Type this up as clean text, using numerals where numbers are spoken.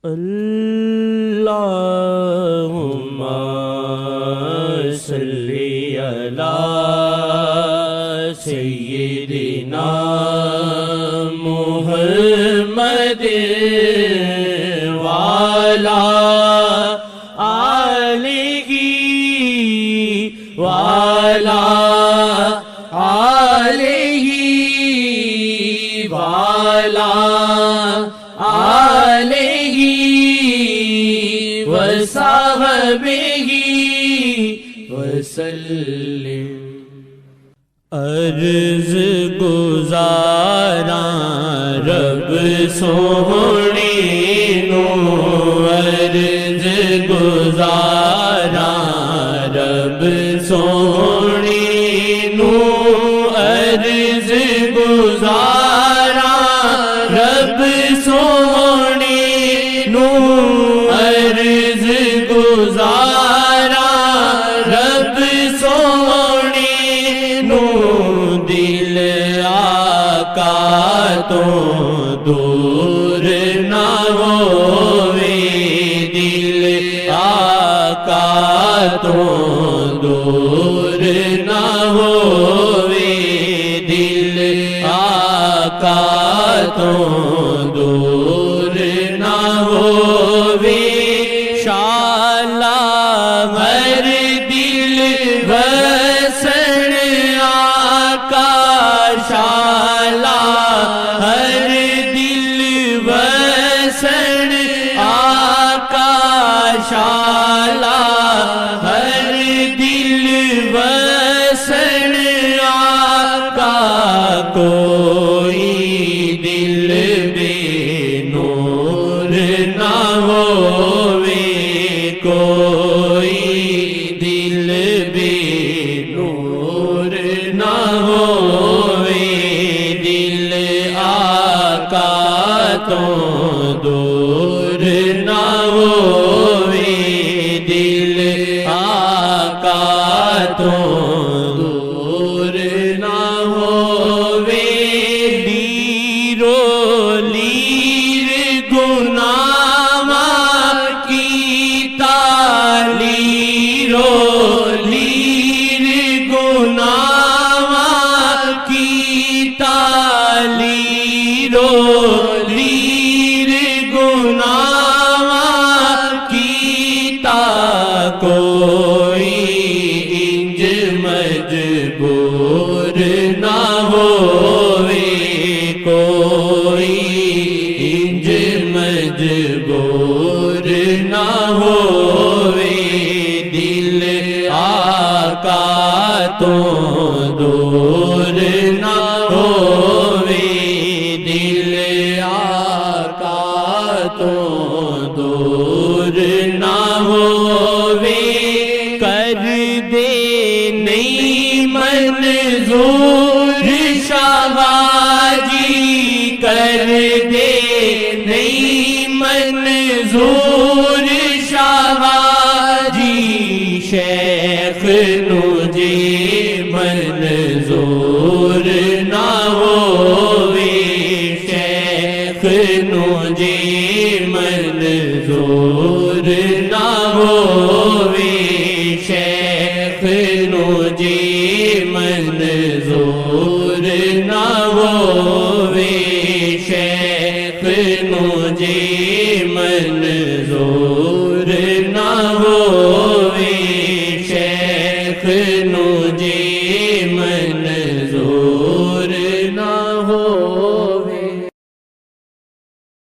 اللہم صلی علی سیدنا محمد وعلی آلہ وعلی آلہ وعلی آلہ وصحبہ وسلم۔ عرض گزاراں رب سونے نو، عرض گزاراں رب سونے نو، عرض گزاراں رب سونے نو، عرض گزاراں رب سونے نو، دل آقا تو دور نہ ہووے، دل آقا تو دور نہ ہووے، دل آقا تو دور نہ ہووے، شالا ہر دل وسن آقا، شالا ہر دل وسن آقا، شالا ہر دل وسن آقا، کوئی دل بے نور نہ ہووے، کوئی دل بے نور نہ ہووے، دل آقا تو دور نہ ہووے، دل آقا تو دور نہ ہووے، لیرو لیر گناہاں کیتا، لیرو لیر گناہاں کیتا، لیرو لیر گناہاں کیتا، کوئی انج مجبور نہ ہووے، کوئی انج مجبور نہ ہووے، دل آقا تو دور نہ ہووے، دل آقا تو دور نہ ہووے، کر دے نہیں منظور شاہاجی، کر دے نہیں منظور شاہاجی، شیخ نجے منظور نہ ہووے، شیخ نجے منظور نہ ہووے، شیخ نجے منظور نہ ہووے، شیخ نجے منظور نہ ہووے، شیخ نجے منظور